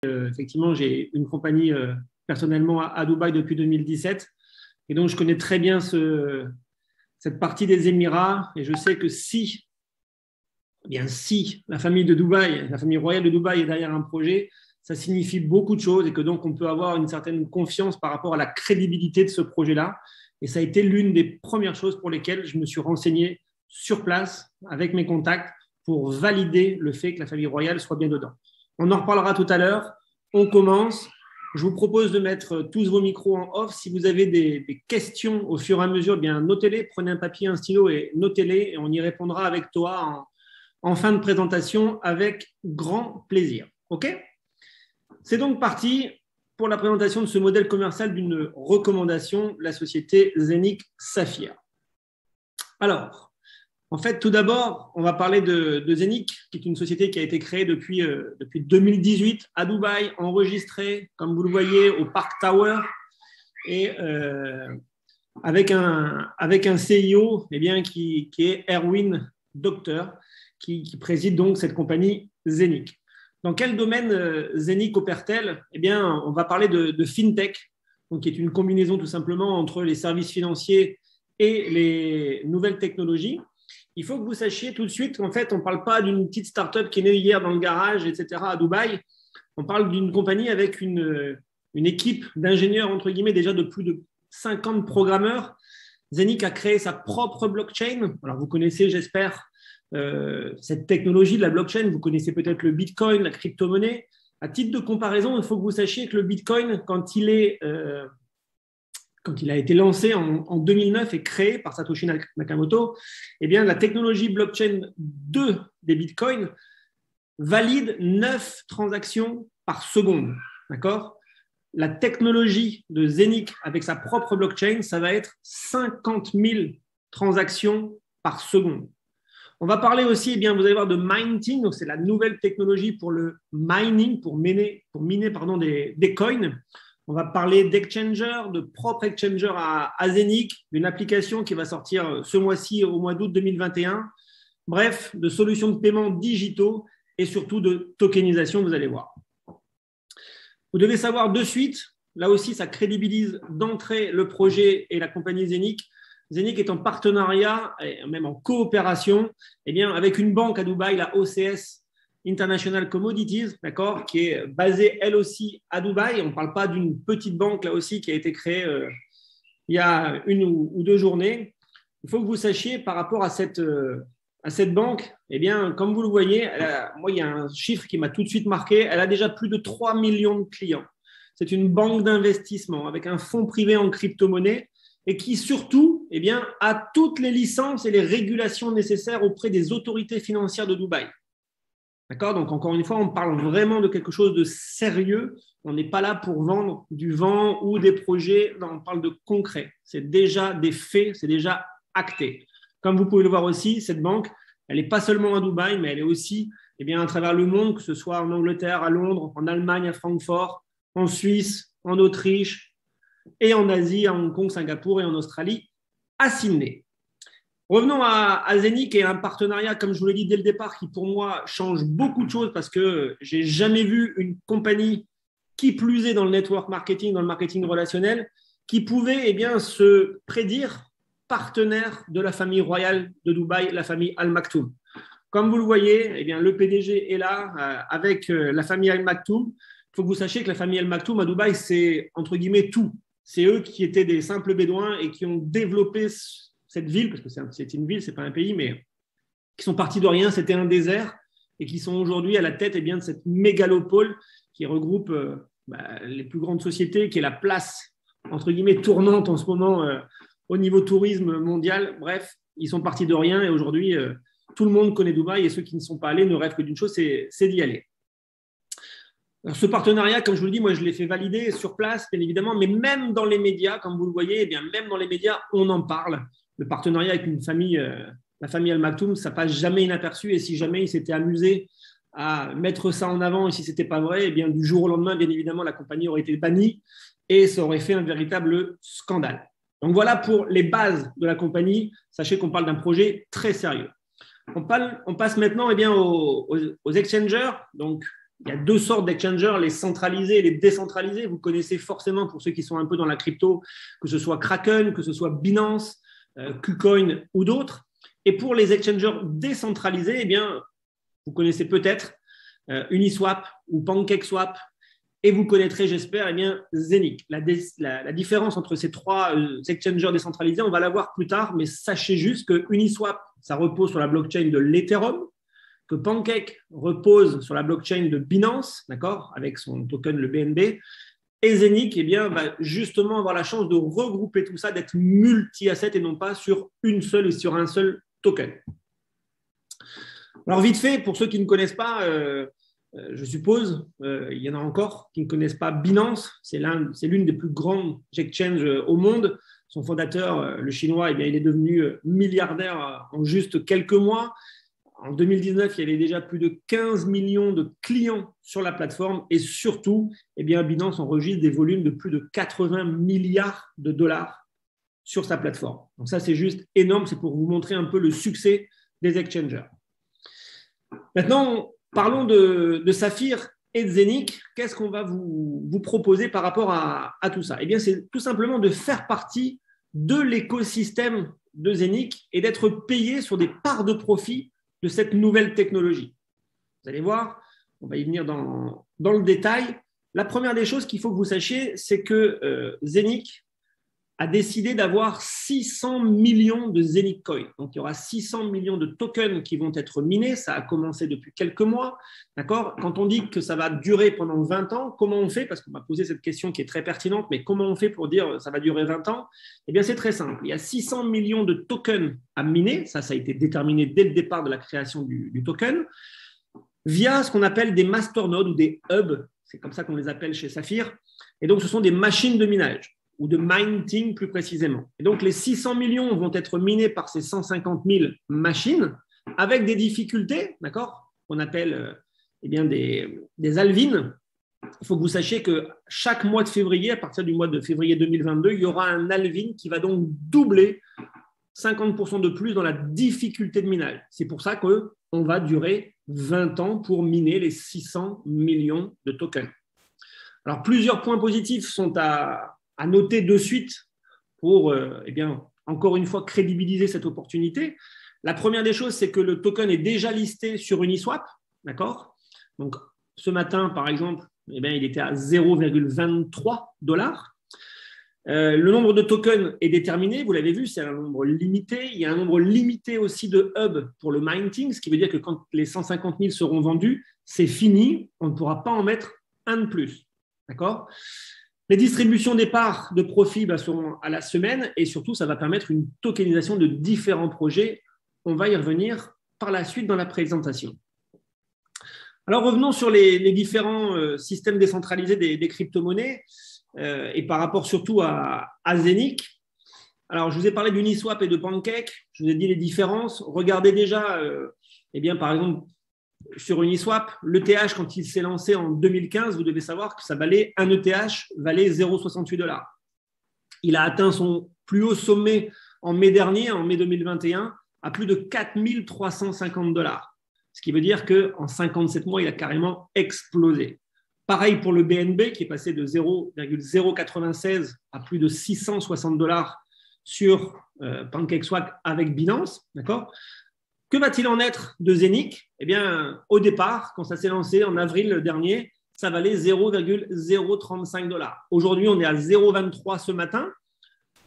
Effectivement, j'ai une compagnie personnellement à Dubaï depuis 2017. Et donc, je connais très bien cette partie des Émirats. Et je sais que si la famille de Dubaï, la famille royale de Dubaï est derrière un projet, ça signifie beaucoup de choses et que donc on peut avoir une certaine confiance par rapport à la crédibilité de ce projet-là. Et ça a été l'une des premières choses pour lesquelles je me suis renseigné sur place avec mes contacts pour valider le fait que la famille royale soit bien dedans. On en reparlera tout à l'heure. On commence. Je vous propose de mettre tous vos micros en off. Si vous avez des questions au fur et à mesure, eh bien notez-les, prenez un papier, un stylo et notez-les et on y répondra avec toi en fin de présentation avec grand plaisir. OK ? C'est donc parti pour la présentation de ce modèle commercial d'une recommandation, la société Zenic Saphir. Alors, en fait, tout d'abord, on va parler de Zenic, qui est une société qui a été créée depuis 2018 à Dubaï, enregistrée, comme vous le voyez, au Park Tower, et avec un CIO eh bien, qui est Erwin Docter, qui préside donc cette compagnie Zenic. Dans quel domaine Zenic opère-t-elle ? Eh bien, on va parler de FinTech, donc qui est une combinaison tout simplement entre les services financiers et les nouvelles technologies. Il faut que vous sachiez tout de suite qu'en fait, on ne parle pas d'une petite start-up qui est née hier dans le garage, etc., à Dubaï. On parle d'une compagnie avec une équipe d'ingénieurs, entre guillemets, déjà de plus de 50 programmeurs. Zenic a créé sa propre blockchain. Alors, vous connaissez, j'espère, cette technologie de la blockchain. Vous connaissez peut-être le Bitcoin, la crypto-monnaie. À titre de comparaison, il faut que vous sachiez que le Bitcoin, quand il a été lancé en 2009 et créé par Satoshi Nakamoto, eh bien, la technologie blockchain des Bitcoins valide 9 transactions par seconde. D'accord ? La technologie de Zenic avec sa propre blockchain, ça va être 50 000 transactions par seconde. On va parler aussi, eh bien, vous allez voir, de mining, donc c'est la nouvelle technologie pour le mining, pour miner des coins. On va parler d'exchanger, de propre exchanger à Zenic, d'une application qui va sortir ce mois-ci, au mois d'août 2021. Bref, de solutions de paiement digitaux et surtout de tokenisation, vous allez voir. Vous devez savoir de suite, là aussi, ça crédibilise d'entrée le projet et la compagnie Zenic. Zenic est en partenariat et même en coopération eh bien, avec une banque à Dubaï, la OCS International Commodities, d'accord, qui est basée elle aussi à Dubaï. On ne parle pas d'une petite banque là aussi qui a été créée il y a 1 ou 2 journées. Il faut que vous sachiez par rapport à cette banque, eh bien, comme vous le voyez, moi, il y a un chiffre qui m'a tout de suite marqué. Elle a déjà plus de 3 millions de clients. C'est une banque d'investissement avec un fonds privé en crypto-monnaie et qui surtout eh bien, a toutes les licences et les régulations nécessaires auprès des autorités financières de Dubaï. D'accord ? Donc, encore une fois, on parle vraiment de quelque chose de sérieux. On n'est pas là pour vendre du vent ou des projets. Non, on parle de concret. C'est déjà des faits, c'est déjà acté. Comme vous pouvez le voir aussi, cette banque, elle n'est pas seulement à Dubaï, mais elle est aussi eh bien, à travers le monde, que ce soit en Angleterre, à Londres, en Allemagne, à Francfort, en Suisse, en Autriche, et en Asie, à Hong Kong, Singapour et en Australie, à Sydney. Revenons à Zenic et un partenariat, comme je vous l'ai dit dès le départ, qui pour moi change beaucoup de choses parce que je n'ai jamais vu une compagnie qui plus est dans le network marketing, dans le marketing relationnel, qui pouvait eh bien, se prédire partenaire de la famille royale de Dubaï, la famille Al Maktoum. Comme vous le voyez, eh bien, le PDG est là avec la famille Al Maktoum. Il faut que vous sachiez que la famille Al Maktoum à Dubaï, c'est entre guillemets tout. C'est eux qui étaient des simples bédouins et qui ont développé cette ville, parce que c'est une ville, ce n'est pas un pays, mais qui sont partis de rien, c'était un désert, et qui sont aujourd'hui à la tête eh bien, de cette mégalopole qui regroupe les plus grandes sociétés, qui est la place, entre guillemets, tournante en ce moment au niveau tourisme mondial. Bref, ils sont partis de rien, et aujourd'hui, tout le monde connaît Dubaï, et ceux qui ne sont pas allés ne rêvent que d'une chose, c'est d'y aller. Alors, ce partenariat, comme je vous le dis, moi, je l'ai fait valider sur place, bien évidemment, mais même dans les médias, comme vous le voyez, eh bien, même dans les médias, on en parle. Le partenariat avec une famille, la famille Al Maktoum, ça passe jamais inaperçu. Et si jamais ils s'étaient amusés à mettre ça en avant, et si ce n'était pas vrai, eh bien, du jour au lendemain, bien évidemment, la compagnie aurait été bannie et ça aurait fait un véritable scandale. Donc voilà pour les bases de la compagnie. Sachez qu'on parle d'un projet très sérieux. On passe maintenant eh bien, aux exchangers. Donc, il y a deux sortes d'exchangers, les centralisés et les décentralisés. Vous connaissez forcément, pour ceux qui sont un peu dans la crypto, que ce soit Kraken, que ce soit Binance, KuCoin ou d'autres. Et pour les exchangers décentralisés, eh bien, vous connaissez peut-être Uniswap ou PancakeSwap. Et vous connaîtrez, j'espère, eh bien, Zenic. La différence entre ces trois exchangers décentralisés, on va la voir plus tard, mais sachez juste que Uniswap, ça repose sur la blockchain de l'Ethereum, que Pancake repose sur la blockchain de Binance, d'accord, avec son token, le BNB. Et Zenic, eh bien, va justement avoir la chance de regrouper tout ça, d'être multi-asset et non pas sur une seule et sur un seul token. Alors, vite fait, pour ceux qui ne connaissent pas, je suppose, il y en a encore qui ne connaissent pas Binance. C'est l'une des plus grandes exchanges au monde. Son fondateur, le chinois, eh bien, il est devenu milliardaire en juste quelques mois. En 2019, il y avait déjà plus de 15 millions de clients sur la plateforme et surtout, eh bien, Binance enregistre des volumes de plus de 80 milliards de dollars sur sa plateforme. Donc ça, c'est juste énorme. C'est pour vous montrer un peu le succès des exchangers. Maintenant, parlons de Saphir et de Zenic. Qu'est-ce qu'on va vous proposer par rapport à tout ça? Eh bien, c'est tout simplement de faire partie de l'écosystème de Zenic et d'être payé sur des parts de profit de cette nouvelle technologie. Vous allez voir, on va y venir dans le détail. La première des choses qu'il faut que vous sachiez, c'est que Zenic a décidé d'avoir 600 millions de Zenic Coin. Donc, il y aura 600 millions de tokens qui vont être minés. Ça a commencé depuis quelques mois. D'accord ? Quand on dit que ça va durer pendant 20 ans, comment on fait ? Parce qu'on m'a posé cette question qui est très pertinente, mais comment on fait pour dire que ça va durer 20 ans ? Eh bien, c'est très simple. Il y a 600 millions de tokens à miner. Ça a été déterminé dès le départ de la création du token, via ce qu'on appelle des masternodes ou des hubs. C'est comme ça qu'on les appelle chez Saphir. Et donc, ce sont des machines de minage, ou de mining plus précisément. Et donc, les 600 millions vont être minés par ces 150 000 machines avec des difficultés, d'accord, qu'on appelle eh bien des halvings. Il faut que vous sachiez que chaque mois de février, à partir du mois de février 2022, il y aura un halving qui va donc doubler 50% de plus dans la difficulté de minage. C'est pour ça qu'on va durer 20 ans pour miner les 600 millions de tokens. Alors, plusieurs points positifs sont à noter de suite pour, eh bien, encore une fois, crédibiliser cette opportunité. La première des choses, c'est que le token est déjà listé sur Uniswap, d'accord ? Donc, ce matin, par exemple, eh bien, il était à 0,23 $. Le nombre de tokens est déterminé, vous l'avez vu, c'est un nombre limité. Il y a un nombre limité aussi de hubs pour le minting, ce qui veut dire que quand les 150 000 seront vendus, c'est fini, on ne pourra pas en mettre un de plus, d'accord ? Les distributions des parts de profit seront à la semaine et surtout, ça va permettre une tokenisation de différents projets. On va y revenir par la suite dans la présentation. Alors, revenons sur les différents systèmes décentralisés des crypto-monnaies et par rapport surtout à Zenic. Alors, je vous ai parlé d'Uniswap et de Pancake. Je vous ai dit les différences. Regardez déjà, eh bien, par exemple, sur Uniswap, l'ETH, quand il s'est lancé en 2015, vous devez savoir que ça valait, un ETH valait 0,68 $. Il a atteint son plus haut sommet en mai dernier, en mai 2021, à plus de 4 350 $. Ce qui veut dire qu'en 57 mois, il a carrément explosé. Pareil pour le BNB, qui est passé de 0,096 à plus de 660 $ sur PancakeSwap avec Binance, d'accord ? Que va-t-il en être de Zenic ? Eh bien, au départ, quand ça s'est lancé en avril dernier, ça valait 0,035 $. Aujourd'hui, on est à 0,23 ce matin.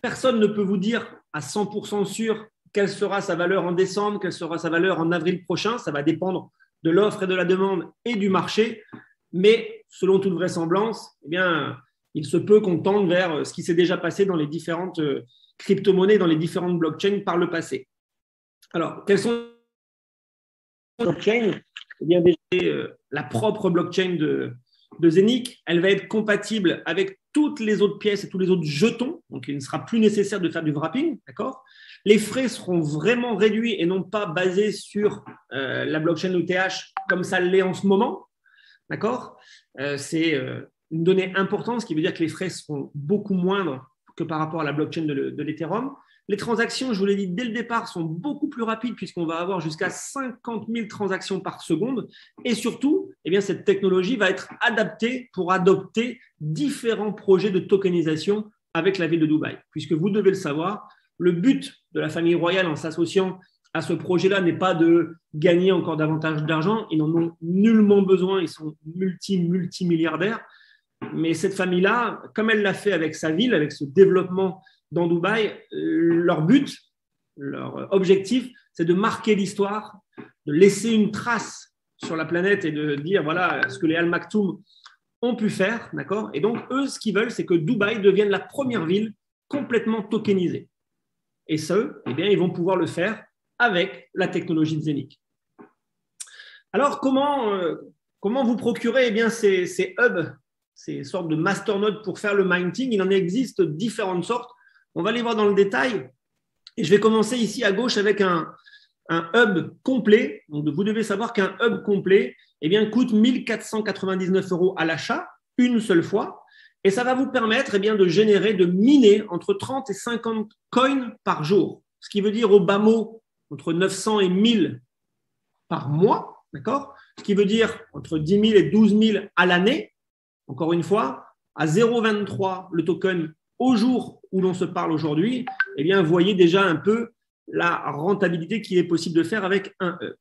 Personne ne peut vous dire à 100% sûr quelle sera sa valeur en décembre, quelle sera sa valeur en avril prochain. Ça va dépendre de l'offre et de la demande et du marché. Mais selon toute vraisemblance, eh bien, il se peut qu'on tende vers ce qui s'est déjà passé dans les différentes crypto-monnaies, dans les différentes blockchains par le passé. Alors, quelles sont les blockchains ? Eh bien, déjà, la propre blockchain de Zenic, elle va être compatible avec toutes les autres pièces et tous les autres jetons. Donc, il ne sera plus nécessaire de faire du wrapping, d'accord ? Les frais seront vraiment réduits et non pas basés sur la blockchain ETH comme ça l'est en ce moment, d'accord ? C'est une donnée importante, ce qui veut dire que les frais seront beaucoup moindres que par rapport à la blockchain de l'Ethereum. Les transactions, je vous l'ai dit dès le départ, sont beaucoup plus rapides puisqu'on va avoir jusqu'à 50 000 transactions par seconde. Et surtout, eh bien, cette technologie va être adaptée pour adopter différents projets de tokenisation avec la ville de Dubaï. Puisque vous devez le savoir, le but de la famille royale en s'associant à ce projet-là n'est pas de gagner encore davantage d'argent. Ils n'en ont nullement besoin. Ils sont multimilliardaires. Mais cette famille-là, comme elle l'a fait avec sa ville, avec ce développement dans Dubaï, leur but, leur objectif, c'est de marquer l'histoire, de laisser une trace sur la planète et de dire voilà ce que les Al Maktoum ont pu faire, d'accord. Et donc eux, ce qu'ils veulent, c'est que Dubaï devienne la première ville complètement tokenisée. Et ça, eh bien, ils vont pouvoir le faire avec la technologie de Zeniq. Alors comment vous procurer eh bien ces hubs, ces sortes de masternodes pour faire le minting? Il en existe différentes sortes. On va les voir dans le détail. Et je vais commencer ici à gauche avec un hub complet. Donc, vous devez savoir qu'un hub complet eh bien, coûte 1 499 € à l'achat, une seule fois. Et ça va vous permettre eh bien, de générer, de miner entre 30 et 50 coins par jour. Ce qui veut dire au bas mot entre 900 et 1000 par mois. D'accord ? Ce qui veut dire entre 10 000 et 12 000 à l'année. Encore une fois, à 0,23 le token au jour où l'on se parle aujourd'hui, eh bien, vous voyez déjà un peu la rentabilité qu'il est possible de faire avec un hub.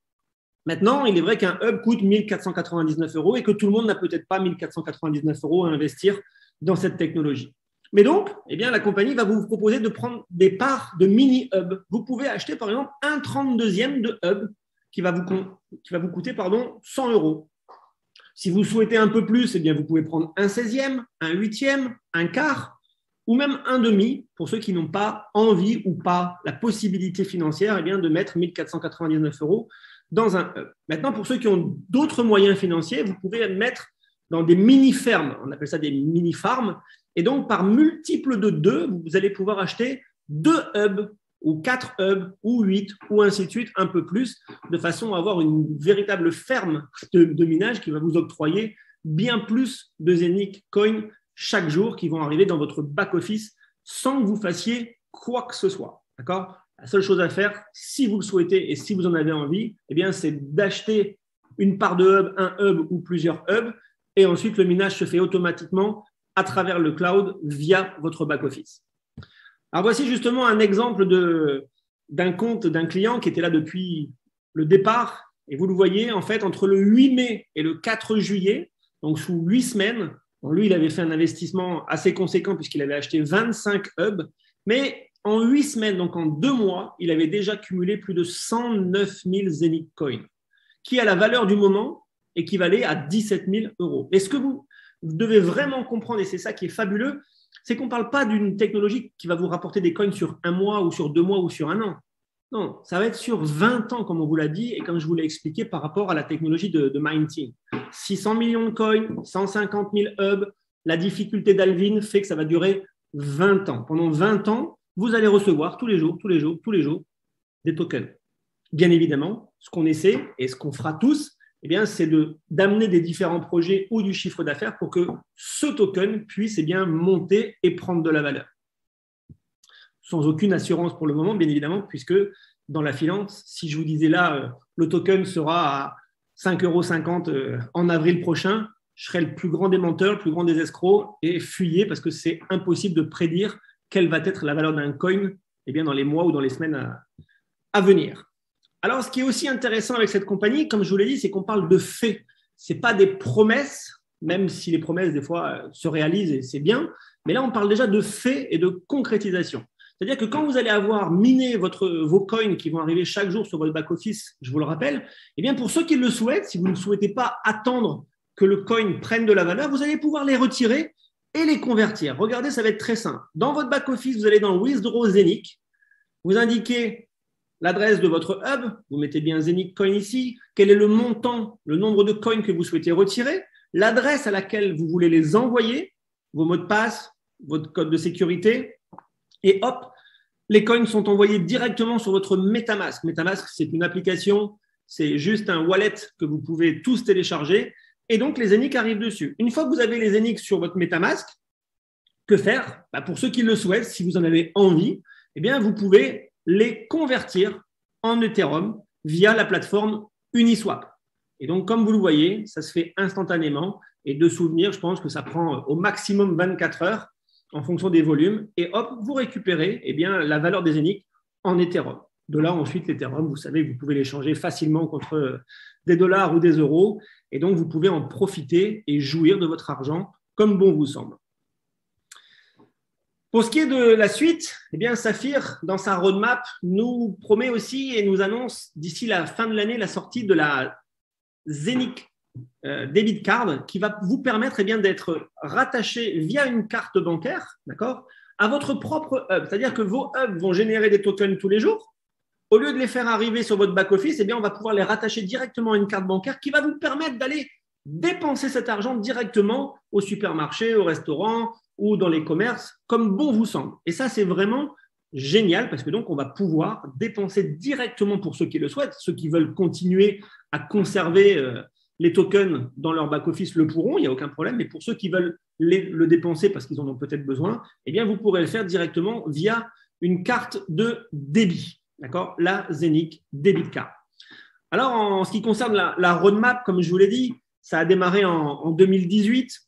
Maintenant, il est vrai qu'un hub coûte 1 499 € et que tout le monde n'a peut-être pas 1 499 € à investir dans cette technologie. Mais donc, eh bien, la compagnie va vous proposer de prendre des parts de mini-hub. Vous pouvez acheter, par exemple, un 32e de hub qui va vous coûter 100 €. Si vous souhaitez un peu plus, eh bien, vous pouvez prendre un 16e, un 8e, un quart ou même un demi pour ceux qui n'ont pas envie ou pas la possibilité financière eh bien, de mettre 1 499 € dans un hub. Maintenant, pour ceux qui ont d'autres moyens financiers, vous pouvez mettre dans des mini-fermes, on appelle ça des mini-farms, et donc par multiple de 2, vous allez pouvoir acheter 2 hubs ou 4 hubs ou 8 ou ainsi de suite, un peu plus, de façon à avoir une véritable ferme de minage qui va vous octroyer bien plus de Zeniq Coin chaque jour qui vont arriver dans votre back-office sans que vous fassiez quoi que ce soit. D'accord ? La seule chose à faire, si vous le souhaitez et si vous en avez envie, eh bien, c'est d'acheter une part de hub, un hub ou plusieurs hubs, et ensuite le minage se fait automatiquement à travers le cloud via votre back-office. Alors voici justement un exemple d'un compte d'un client qui était là depuis le départ, et vous le voyez, en fait, entre le 8 mai et le 4 juillet, donc sous 8 semaines, bon, lui, il avait fait un investissement assez conséquent puisqu'il avait acheté 25 hubs, mais en 8 semaines, donc en 2 mois, il avait déjà cumulé plus de 109 000 Zeniq Coins, qui à la valeur du moment équivalait à 17 000 €. Et ce que vous devez vraiment comprendre, et c'est ça qui est fabuleux, c'est qu'on ne parle pas d'une technologie qui va vous rapporter des coins sur 1 mois ou sur 2 mois ou sur 1 an. Non, ça va être sur 20 ans, comme on vous l'a dit, et comme je vous l'ai expliqué par rapport à la technologie de minting. 600 millions de coins, 150 000 hubs, la difficulté d'Alvin fait que ça va durer 20 ans. Pendant 20 ans, vous allez recevoir tous les jours des tokens. Bien évidemment, ce qu'on essaie et ce qu'on fera tous, eh bien, c'est d'amener des différents projets ou du chiffre d'affaires pour que ce token puisse eh bien, monter et prendre de la valeur. Sans aucune assurance pour le moment, bien évidemment, puisque dans la finance, si je vous disais là, le token sera à 5,50 € en avril prochain, je serai le plus grand des menteurs, le plus grand des escrocs et fuyez parce que c'est impossible de prédire quelle va être la valeur d'un coin eh bien, dans les mois ou dans les semaines à venir. Alors, ce qui est aussi intéressant avec cette compagnie, comme je vous l'ai dit, c'est qu'on parle de faits. Ce n'est pas des promesses, même si les promesses, des fois, se réalisent et c'est bien. Mais là, on parle déjà de faits et de concrétisation. C'est-à-dire que quand vous allez avoir miné vos coins qui vont arriver chaque jour sur votre back-office, je vous le rappelle, eh bien, pour ceux qui le souhaitent, si vous ne souhaitez pas attendre que le coin prenne de la valeur, vous allez pouvoir les retirer et les convertir. Regardez, ça va être très simple. Dans votre back-office, vous allez dans Withdraw Zeniq, vous indiquez l'adresse de votre hub, vous mettez bien Zeniq Coin ici, quel est le montant, le nombre de coins que vous souhaitez retirer, l'adresse à laquelle vous voulez les envoyer, vos mots de passe, votre code de sécurité, et hop, les coins sont envoyés directement sur votre MetaMask. MetaMask, c'est une application, c'est juste un wallet que vous pouvez tous télécharger, et donc les Zeniq arrivent dessus. Une fois que vous avez les Zeniq sur votre MetaMask, que faire ? Pour ceux qui le souhaitent, si vous en avez envie, eh bien, vous pouvez les convertir en Ethereum via la plateforme Uniswap. Et donc, comme vous le voyez, ça se fait instantanément. Et de souvenir, je pense que ça prend au maximum 24 heures en fonction des volumes. Et hop, vous récupérez eh bien, la valeur des Zenic en Ethereum. De là, ensuite, l'Ethereum, vous savez que vous pouvez l'échanger facilement contre des dollars ou des euros. Et donc, vous pouvez en profiter et jouir de votre argent comme bon vous semble. Pour ce qui est de la suite, eh bien, Saphir, dans sa roadmap, nous promet aussi et nous annonce d'ici la fin de l'année la sortie de la Zenic Debit Card qui va vous permettre eh bien, d'être rattaché via une carte bancaire, d'accord, à votre propre hub. C'est-à-dire que vos hubs vont générer des tokens tous les jours. Au lieu de les faire arriver sur votre back-office, eh bien, on va pouvoir les rattacher directement à une carte bancaire qui va vous permettre d'aller dépenser cet argent directement au supermarché, au restaurant ou dans les commerces, comme bon vous semble. Et ça, c'est vraiment génial parce que donc, on va pouvoir dépenser directement pour ceux qui le souhaitent. Ceux qui veulent continuer à conserver les tokens dans leur back-office le pourront, il n'y a aucun problème. Mais pour ceux qui veulent le dépenser parce qu'ils en ont peut-être besoin, eh bien, vous pourrez le faire directement via une carte de débit. D'accord, la Zenic Debit Card. Alors, en ce qui concerne la roadmap, comme je vous l'ai dit, ça a démarré en 2018.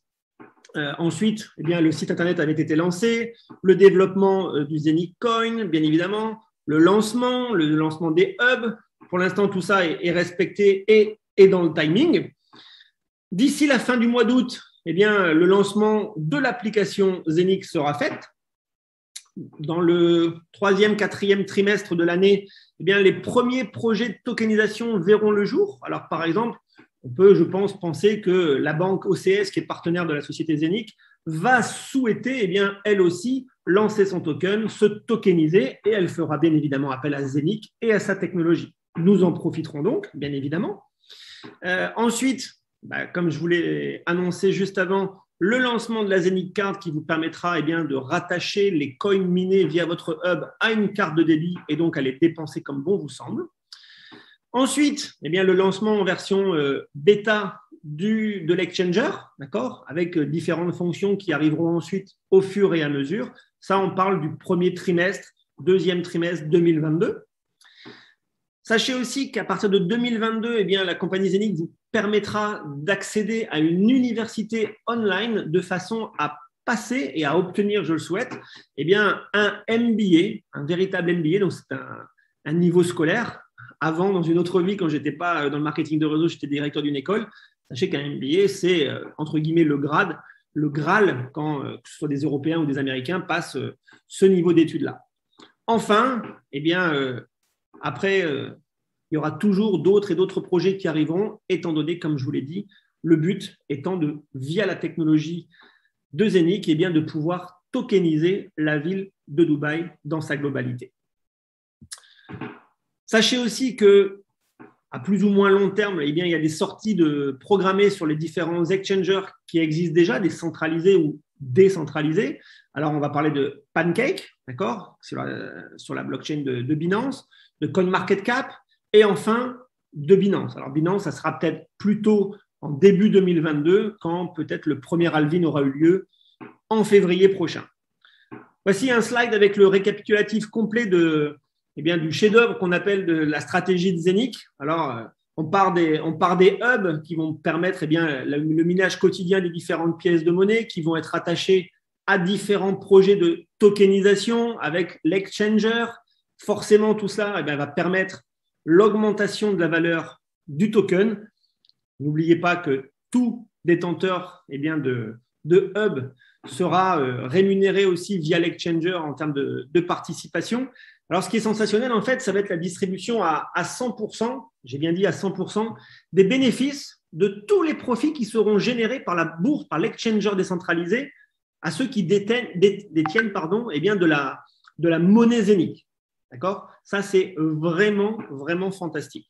Ensuite, eh bien, le site internet avait été lancé, le développement du Zenic Coin, bien évidemment, le lancement des hubs. Pour l'instant, tout ça est respecté et dans le timing. D'ici la fin du mois d'août, eh bien, le lancement de l'application Zenic sera fait. Dans le 3e, 4e trimestre de l'année, eh bien, les premiers projets de tokenisation verront le jour. Alors, par exemple, on peut, je pense, penser que la banque OCS, qui est partenaire de la société Zenic, va souhaiter, eh bien, elle aussi, lancer son token, se tokeniser, et elle fera bien évidemment appel à Zenic et à sa technologie. Nous en profiterons donc, bien évidemment. Ensuite, comme je vous l'ai annoncé juste avant, le lancement de la Zenic Card qui vous permettra eh bien, de rattacher les coins minés via votre hub à une carte de débit et donc à les dépenser comme bon vous semble. Ensuite, eh bien, le lancement en version bêta de l'exchanger, d'accord, avec différentes fonctions qui arriveront ensuite au fur et à mesure. Ça, on parle du premier trimestre, deuxième trimestre 2022. Sachez aussi qu'à partir de 2022, eh bien, la compagnie Zenic vous permettra d'accéder à une université online de façon à passer et à obtenir, je le souhaite, eh bien, un MBA, un véritable MBA, donc c'est un niveau scolaire. Avant, dans une autre vie, quand je n'étais pas dans le marketing de réseau, j'étais directeur d'une école. Sachez qu'un MBA, c'est entre guillemets le Graal, quand que ce soit des Européens ou des Américains passent ce niveau d'études-là. Enfin, eh bien, après, il y aura toujours d'autres et d'autres projets qui arriveront, étant donné, comme je vous l'ai dit, le but étant via la technologie de Zenic, eh bien, de pouvoir tokeniser la ville de Dubaï dans sa globalité. Sachez aussi que, à plus ou moins long terme, eh bien, il y a des sorties programmées sur les différents exchangers qui existent déjà, des centralisés ou décentralisés. Alors, on va parler de Pancake, d'accord, sur la blockchain de Binance, de CoinMarketCap et enfin de Binance. Alors, Binance, ça sera peut-être plutôt en début 2022 quand peut-être le premier halving aura eu lieu en février prochain. Voici un slide avec le récapitulatif complet du chef-d'œuvre qu'on appelle de la stratégie de Zenic. Alors, on part des hubs qui vont permettre le minage quotidien des différentes pièces de monnaie qui vont être attachées à différents projets de tokenisation avec l'exchanger. Forcément, tout ça va permettre l'augmentation de la valeur du token. N'oubliez pas que tout détenteur de hub sera rémunéré aussi via l'exchanger en termes de participation. Alors, ce qui est sensationnel, en fait, ça va être la distribution à 100%, j'ai bien dit à 100%, des bénéfices de tous les profits qui seront générés par la bourse, par l'exchanger décentralisé, à ceux qui détiennent de la monnaie Zenic. D'accord ? Ça, c'est vraiment, vraiment fantastique.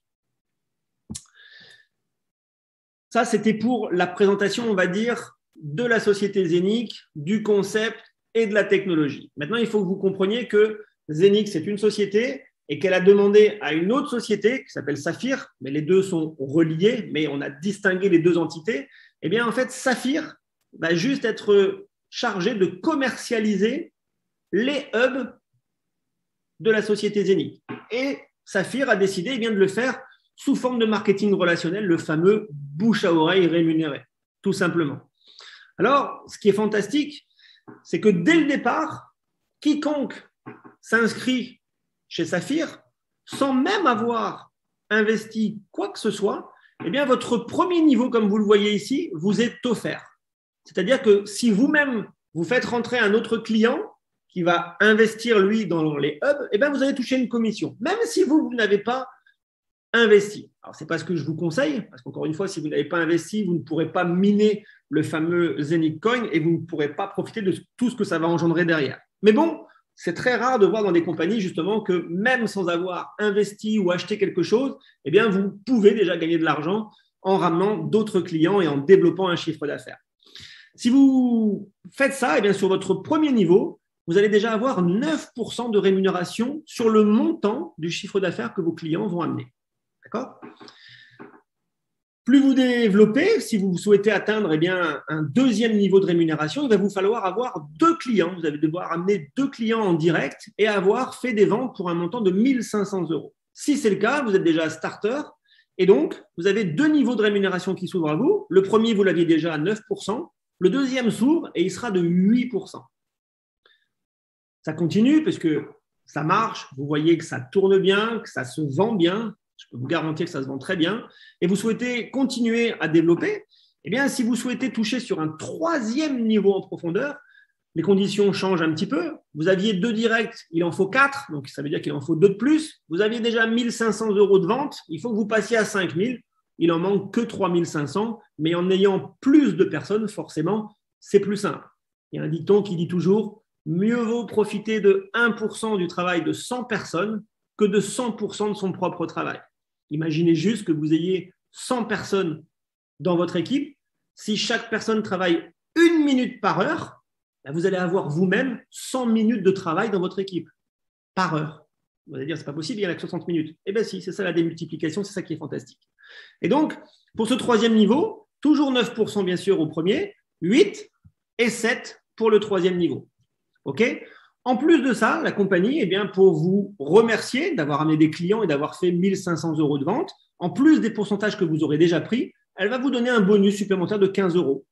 Ça, c'était pour la présentation, on va dire, de la société Zenic, du concept et de la technologie. Maintenant, il faut que vous compreniez que Zenic, c'est une société et qu'elle a demandé à une autre société qui s'appelle Saphir, mais les deux sont reliés, mais on a distingué les deux entités. Eh bien, en fait, Saphir va juste être chargé de commercialiser les hubs de la société Zénith. Et Saphir a décidé de le faire sous forme de marketing relationnel, le fameux bouche à oreille rémunéré, tout simplement. Alors, ce qui est fantastique, c'est que dès le départ, quiconque s'inscrit chez Saphir, sans même avoir investi quoi que ce soit, eh bien, votre premier niveau, comme vous le voyez ici, vous est offert. C'est-à-dire que si vous-même, vous faites rentrer un autre client qui va investir, lui, dans les hubs, eh bien, vous allez toucher une commission, même si vous n'avez pas investi. Alors, ce n'est pas ce que je vous conseille, parce qu'encore une fois, si vous n'avez pas investi, vous ne pourrez pas miner le fameux Zenith Coin et vous ne pourrez pas profiter de tout ce que ça va engendrer derrière. Mais bon, c'est très rare de voir dans des compagnies justement que même sans avoir investi ou acheté quelque chose, eh bien, vous pouvez déjà gagner de l'argent en ramenant d'autres clients et en développant un chiffre d'affaires. Si vous faites ça, eh bien, sur votre premier niveau, vous allez déjà avoir 9% de rémunération sur le montant du chiffre d'affaires que vos clients vont amener. D'accord ? Plus vous développez, si vous souhaitez atteindre un deuxième niveau de rémunération, il va vous falloir avoir 2 clients. Vous allez devoir amener 2 clients en direct et avoir fait des ventes pour un montant de 1 500 €. Si c'est le cas, vous êtes déjà starter et donc vous avez 2 niveaux de rémunération qui s'ouvrent à vous. Le premier, vous l'aviez déjà à 9%. Le deuxième s'ouvre et il sera de 8%. Ça continue parce que ça marche. Vous voyez que ça tourne bien, que ça se vend bien. Je peux vous garantir que ça se vend très bien. Et vous souhaitez continuer à développer, eh bien, si vous souhaitez toucher sur un 3e niveau en profondeur, les conditions changent un petit peu. Vous aviez 2 directs, il en faut 4, donc ça veut dire qu'il en faut 2 de plus. Vous aviez déjà 1 500 € de vente, il faut que vous passiez à 5 000. Il en manque que 3 500, mais en ayant plus de personnes, forcément, c'est plus simple. Il y a un dicton qui dit toujours « Mieux vaut profiter de 1% du travail de 100 personnes que de 100% de son propre travail. » Imaginez juste que vous ayez 100 personnes dans votre équipe. Si chaque personne travaille 1 minute par heure, vous allez avoir vous-même 100 minutes de travail dans votre équipe par heure. Vous allez dire, c'est pas possible, il y en a que 60 minutes. Eh bien si, c'est ça la démultiplication, c'est ça qui est fantastique. Et donc, pour ce 3e niveau, toujours 9% bien sûr au premier, 8 et 7 pour le 3e niveau. OK ? En plus de ça, la compagnie, pour vous remercier d'avoir amené des clients et d'avoir fait 1 500 € de vente, en plus des pourcentages que vous aurez déjà pris, elle va vous donner un bonus supplémentaire de 15 €.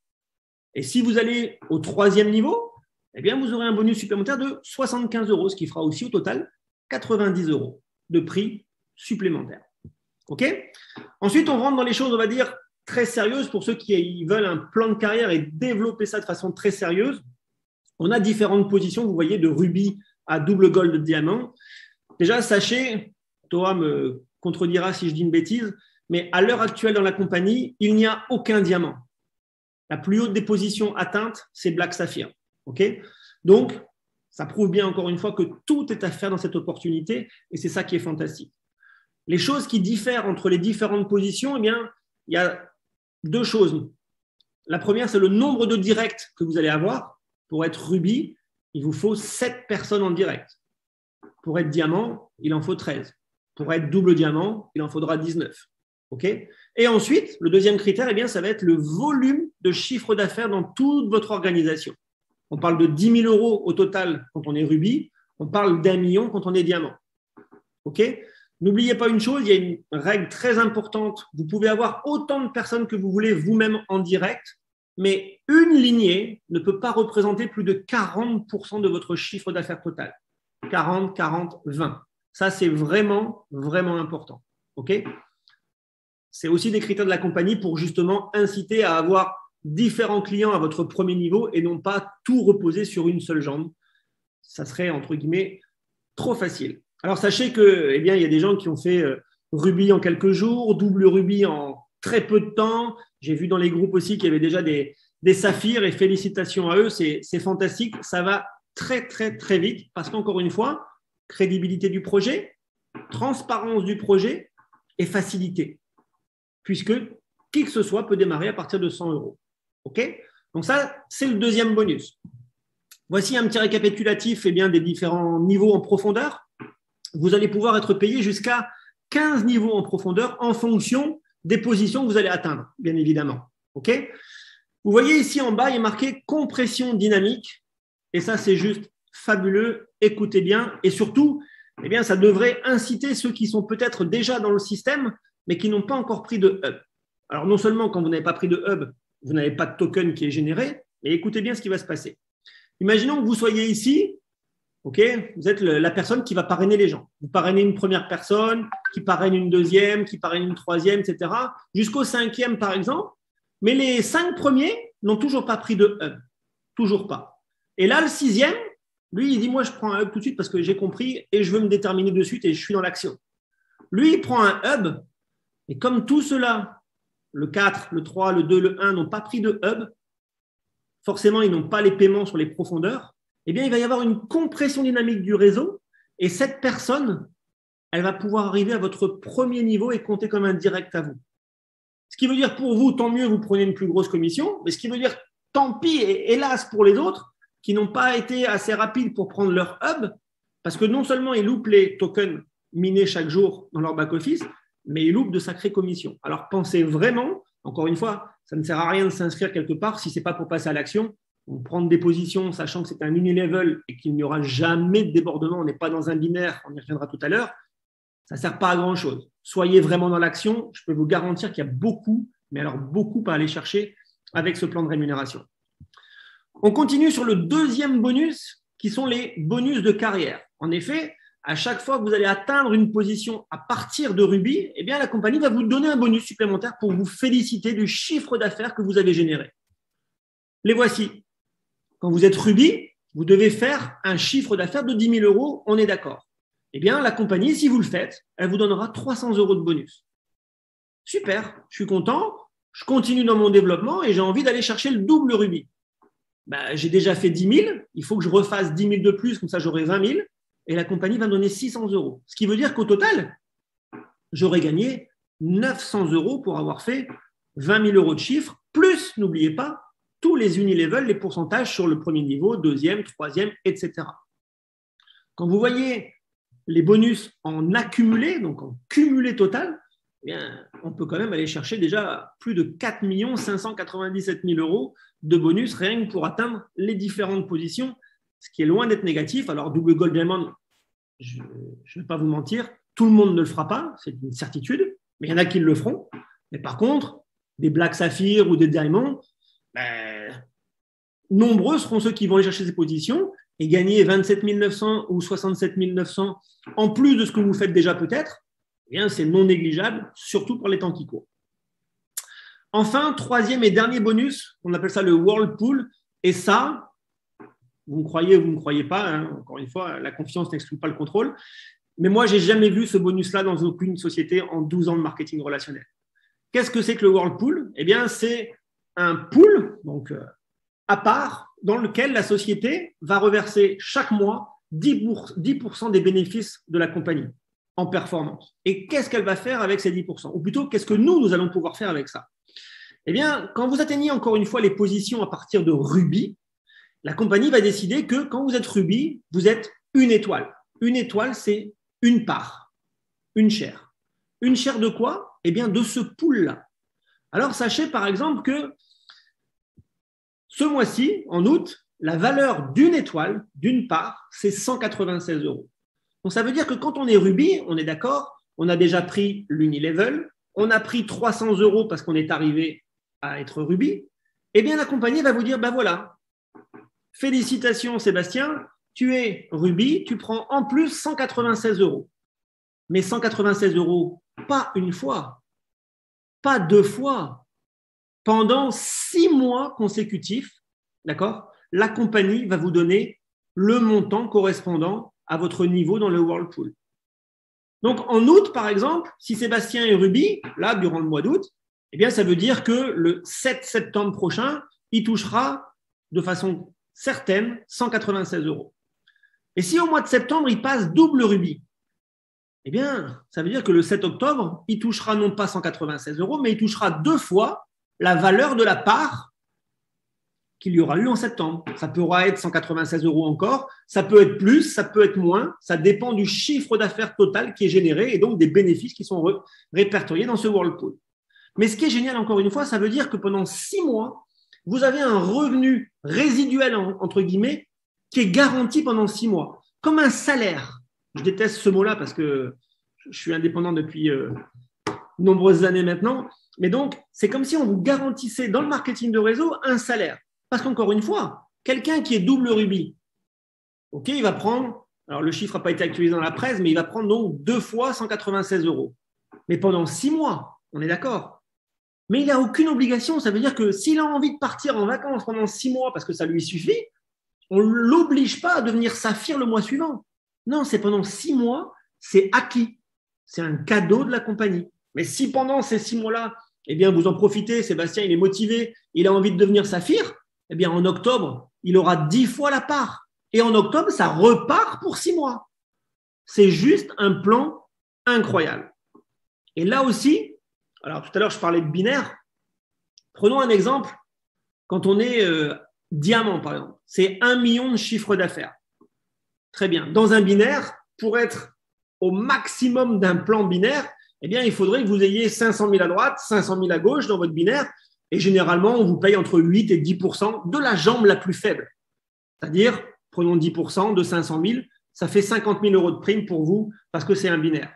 Et si vous allez au 3e niveau, vous aurez un bonus supplémentaire de 75 €, ce qui fera aussi au total 90 € de prix supplémentaire. OK ? Ensuite, on rentre dans les choses, on va dire, très sérieuses pour ceux qui veulent un plan de carrière et développer ça de façon très sérieuse. On a différentes positions, vous voyez, de rubis à double gold de diamant. Déjà, sachez, Thomas me contredira si je dis une bêtise, mais à l'heure actuelle dans la compagnie, il n'y a aucun diamant. La plus haute des positions atteintes, c'est Black Saphir. Okay ? Donc, ça prouve bien encore une fois que tout est à faire dans cette opportunité et c'est ça qui est fantastique. Les choses qui diffèrent entre les différentes positions, il y a 2 choses. La première, c'est le nombre de directs que vous allez avoir. Pour être rubis, il vous faut 7 personnes en direct. Pour être diamant, il en faut 13. Pour être double diamant, il en faudra 19. Okay ? Et ensuite, le deuxième critère, ça va être le volume de chiffre d'affaires dans toute votre organisation. On parle de 10 000 € au total quand on est rubis. On parle d'1 million quand on est diamant. Okay ? N'oubliez pas une chose, il y a une règle très importante. Vous pouvez avoir autant de personnes que vous voulez vous-même en direct, mais une lignée ne peut pas représenter plus de 40% de votre chiffre d'affaires total. 40, 40, 20. Ça, c'est vraiment, vraiment important. OK ? C'est aussi des critères de la compagnie pour justement inciter à avoir différents clients à votre premier niveau et non pas tout reposer sur une seule jambe. Ça serait, entre guillemets, trop facile. Alors, sachez que, il y a des gens qui ont fait rubis en quelques jours, double rubis en très peu de temps. J'ai vu dans les groupes aussi qu'il y avait déjà des saphirs et félicitations à eux. C'est fantastique. Ça va très, très, très vite parce qu'encore une fois, crédibilité du projet, transparence du projet et facilité. Puisque qui que ce soit peut démarrer à partir de 100 €. OK ? Donc ça, c'est le deuxième bonus. Voici un petit récapitulatif des différents niveaux en profondeur. Vous allez pouvoir être payé jusqu'à 15 niveaux en profondeur en fonction des positions que vous allez atteindre, bien évidemment. OK ? Vous voyez ici en bas, il est marqué compression dynamique. Et ça, c'est juste fabuleux. Écoutez bien. Et surtout, eh bien, ça devrait inciter ceux qui sont peut-être déjà dans le système, mais qui n'ont pas encore pris de hub. Alors, non seulement quand vous n'avez pas pris de hub, vous n'avez pas de token qui est généré, mais écoutez bien ce qui va se passer. Imaginons que vous soyez ici, ok, vous êtes la personne qui va parrainer les gens. Vous parrainez une première personne, qui parraine une deuxième, qui parraine une troisième, etc., jusqu'au 5e, par exemple. Mais les 5 premiers n'ont toujours pas pris de hub. Toujours pas. Et là, le 6e, lui, il dit, moi, je prends un hub tout de suite parce que j'ai compris et je veux me déterminer de suite et je suis dans l'action. Lui, il prend un hub et comme tout cela, le 4, le 3, le 2, le 1 n'ont pas pris de hub, forcément, ils n'ont pas les paiements sur les profondeurs, eh bien, il va y avoir une compression dynamique du réseau et cette personne, elle va pouvoir arriver à votre premier niveau et compter comme un direct à vous. Ce qui veut dire pour vous, tant mieux, vous prenez une plus grosse commission, mais ce qui veut dire tant pis et hélas pour les autres qui n'ont pas été assez rapides pour prendre leur hub, parce que non seulement ils loupent les tokens minés chaque jour dans leur back-office, mais ils loupent de sacrées commissions. Alors pensez vraiment, encore une fois, ça ne sert à rien de s'inscrire quelque part si ce n'est pas pour passer à l'action. On prend des positions sachant que c'est un unilevel et qu'il n'y aura jamais de débordement, on n'est pas dans un binaire, on y reviendra tout à l'heure, ça ne sert pas à grand-chose. Soyez vraiment dans l'action, je peux vous garantir qu'il y a beaucoup, mais alors beaucoup à aller chercher avec ce plan de rémunération. On continue sur le deuxième bonus, qui sont les bonus de carrière. En effet, à chaque fois que vous allez atteindre une position à partir de Ruby, eh bien, la compagnie va vous donner un bonus supplémentaire pour vous féliciter du chiffre d'affaires que vous avez généré. Les voici. Quand vous êtes Ruby, vous devez faire un chiffre d'affaires de 10 000 €, on est d'accord. Eh bien, la compagnie, si vous le faites, elle vous donnera 300 € de bonus. Super, je suis content, je continue dans mon développement et j'ai envie d'aller chercher le double Ruby. Ben, j'ai déjà fait 10 000, il faut que je refasse 10 000 de plus, comme ça j'aurai 20 000, et la compagnie va me donner 600 €. Ce qui veut dire qu'au total, j'aurai gagné 900 € pour avoir fait 20 000 € de chiffre, plus, n'oubliez pas, tous les unilevel, les pourcentages sur le premier niveau, deuxième, troisième, etc. Quand vous voyez les bonus en accumulé, donc en cumulé total, eh bien, on peut quand même aller chercher déjà plus de 4 597 000 € de bonus rien que pour atteindre les différentes positions, ce qui est loin d'être négatif. Alors, double gold diamond, je ne vais pas vous mentir, tout le monde ne le fera pas, c'est une certitude, mais il y en a qui le feront. Mais par contre, des black saphir ou des diamonds, nombreux seront ceux qui vont aller chercher ces positions et gagner 27 900 ou 67 900 en plus de ce que vous faites déjà peut-être. Eh bien, c'est non négligeable, surtout pour les temps qui courent. Enfin, troisième et dernier bonus, on appelle ça le whirlpool. Et ça, vous me croyez ou vous ne me croyez pas, hein, encore une fois, la confiance n'exclut pas le contrôle. Mais moi, je n'ai jamais vu ce bonus-là dans aucune société en 12 ans de marketing relationnel. Qu'est-ce que c'est que le whirlpool? Eh bien, c'est un pool, donc à part, dans lequel la société va reverser chaque mois 10% des bénéfices de la compagnie en performance. Et qu'est-ce qu'elle va faire avec ces 10%? Ou plutôt, qu'est-ce que nous allons pouvoir faire avec ça? Eh bien, quand vous atteignez encore une fois les positions à partir de Ruby, la compagnie va décider que quand vous êtes Ruby, vous êtes une étoile. Une étoile, c'est une part, une chaire. Une chaire de quoi? Eh bien, de ce pool-là. Alors, sachez par exemple que ce mois-ci, en août, la valeur d'une étoile, d'une part, c'est 196 €. Donc, ça veut dire que quand on est Ruby, on est d'accord, on a déjà pris l'unilevel, on a pris 300 € parce qu'on est arrivé à être Ruby, eh bien, la compagnie va vous dire, ben voilà, félicitations Sébastien, tu es Ruby, tu prends en plus 196 €. Mais 196 €, pas une fois, pas 2 fois, pendant 6 mois consécutifs, d'accord, la compagnie va vous donner le montant correspondant à votre niveau dans le whirlpool. Donc, en août, par exemple, si Sébastien est Ruby, là, durant le mois d'août, eh bien, ça veut dire que le 7 septembre prochain, il touchera de façon certaine 196 €. Et si au mois de septembre, il passe double Ruby, eh bien, ça veut dire que le 7 octobre, il touchera non pas 196 €, mais il touchera 2 fois la valeur de la part qu'il y aura eu en septembre. Ça pourra être 196 € encore, ça peut être plus, ça peut être moins, ça dépend du chiffre d'affaires total qui est généré et donc des bénéfices qui sont répertoriés dans ce whirlpool. Mais ce qui est génial, encore une fois, ça veut dire que pendant 6 mois, vous avez un revenu résiduel, entre guillemets, qui est garanti pendant 6 mois, comme un salaire. Je déteste ce mot-là parce que je suis indépendant depuis de nombreuses années maintenant. Mais donc, c'est comme si on vous garantissait dans le marketing de réseau un salaire. Parce qu'encore une fois, quelqu'un qui est double rubis, ok, il va prendre, alors le chiffre n'a pas été actualisé dans la presse, mais il va prendre donc 2 fois 196 €. Mais pendant 6 mois, on est d'accord. Mais il n'a aucune obligation. Ça veut dire que s'il a envie de partir en vacances pendant 6 mois parce que ça lui suffit, on ne l'oblige pas à devenir saphir le mois suivant. Non, c'est pendant 6 mois, c'est acquis. C'est un cadeau de la compagnie. Mais si pendant ces 6 mois-là, eh bien, vous en profitez, Sébastien, il est motivé, il a envie de devenir saphir, eh bien, en octobre, il aura 10 fois la part. Et en octobre, ça repart pour 6 mois. C'est juste un plan incroyable. Et là aussi, alors tout à l'heure, je parlais de binaire. Prenons un exemple. Quand on est diamant, par exemple, c'est 1 million de chiffre d'affaires. Très bien. Dans un binaire, pour être au maximum d'un plan binaire, eh bien, il faudrait que vous ayez 500 000 à droite, 500 000 à gauche dans votre binaire. Et généralement, on vous paye entre 8 et 10% de la jambe la plus faible. C'est-à-dire, prenons 10% de 500 000, ça fait 50 000 € de prime pour vous parce que c'est un binaire.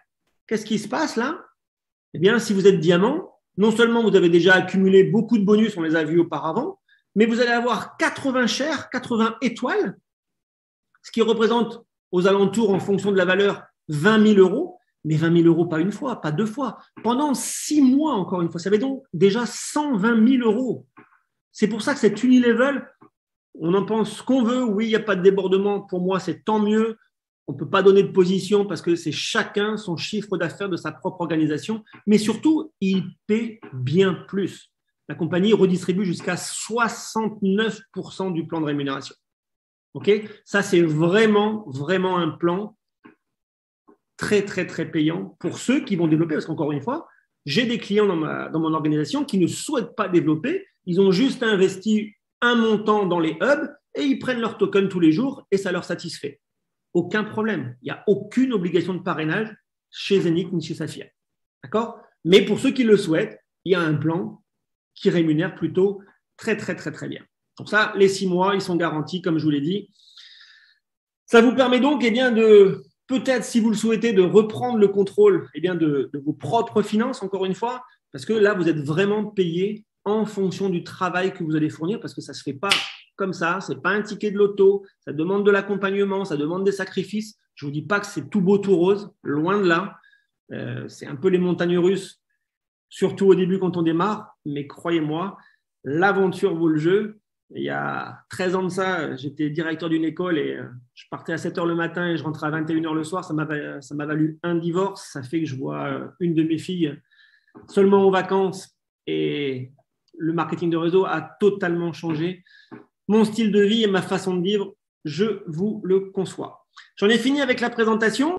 Qu'est-ce qui se passe là? Eh bien, si vous êtes diamant, non seulement vous avez déjà accumulé beaucoup de bonus, on les a vus auparavant, mais vous allez avoir 80 shares, 80 étoiles, ce qui représente aux alentours, en fonction de la valeur, 20 000 €, mais 20 000 € pas une fois, pas deux fois, pendant 6 mois encore une fois. Ça fait donc déjà 120 000 €. C'est pour ça que cet Unilevel, on en pense ce qu'on veut. Oui, il n'y a pas de débordement. Pour moi, c'est tant mieux. On ne peut pas donner de position parce que c'est chacun son chiffre d'affaires de sa propre organisation. Mais surtout, il paie bien plus. La compagnie redistribue jusqu'à 69% du plan de rémunération. Okay, ça, c'est vraiment, vraiment un plan très, très, très payant pour ceux qui vont développer. Parce qu'encore une fois, j'ai des clients dans mon organisation qui ne souhaitent pas développer. Ils ont juste investi un montant dans les hubs et ils prennent leur token tous les jours et ça leur satisfait. Aucun problème. Il n'y a aucune obligation de parrainage chez Zenith ni chez Saphir. D'accord? Mais pour ceux qui le souhaitent, il y a un plan qui rémunère plutôt très, très, très, très bien. Pour ça, les 6 mois, ils sont garantis, comme je vous l'ai dit. Ça vous permet donc, eh bien, de peut-être, si vous le souhaitez, de reprendre le contrôle, eh bien, de vos propres finances, encore une fois, parce que là, vous êtes vraiment payé en fonction du travail que vous allez fournir, parce que ça ne se fait pas comme ça, ce n'est pas un ticket de loto, ça demande de l'accompagnement, ça demande des sacrifices. Je ne vous dis pas que c'est tout beau, tout rose, loin de là. C'est un peu les montagnes russes, surtout au début quand on démarre, mais croyez-moi, l'aventure vaut le jeu. Il y a 13 ans de ça, j'étais directeur d'une école et je partais à 7 h le matin et je rentrais à 21 h le soir. Ça m'a valu un divorce. Ça fait que je vois une de mes filles seulement en vacances et le marketing de réseau a totalement changé. Mon style de vie et ma façon de vivre, je vous le conçois. J'en ai fini avec la présentation.